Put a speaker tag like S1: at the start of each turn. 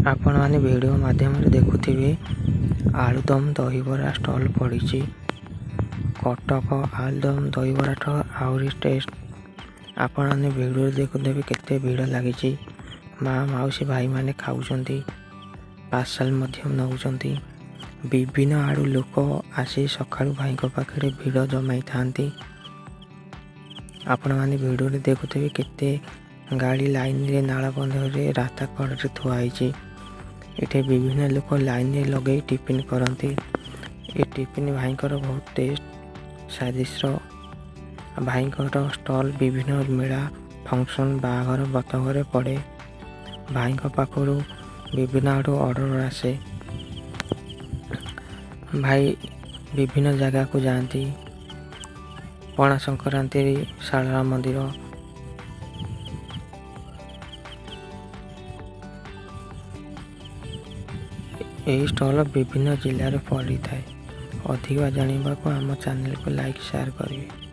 S1: आपण माने वीडियो माध्यम देखुथिबे आलुदम दहीबरा स्टॉल पड़ी। कटक आलुदम दहीबरा ठो आउरी टेस्ट। आपण माने वीडियो देखुथिबे केते भीड़ लगी। माँ मौसी भाई माने खाउछंती, पार्सल मध्यम नउछंती। विभिन्न आड़ू लोक आसी सकाळु भाई को पाखरे भीड़ जमाई थांती। आपण माने वीडियो देखुथिबे केते गाड़ी लाइन रे नाला बंधरे रास्ता कड़े थुआई। इटे विभिन्न लोक लाइन रे लगे टिफिन करती। ये टिफिन भाई बहुत टेस्ट स्वादिष्ट। भाई स्टॉल विभिन्न मेला फंक्शन बाघर बतघरे पड़े। भाई पाखु विभिन्न आड़ू ऑर्डर आसे। भाई विभिन्न जगह को जाती। पणा संक्रांति शारदा मंदिर यही स्टॉल विभिन्न जिले में पड़ी थाए। अधिक जानवा को आम चैनल को लाइक शेयर करेंगे।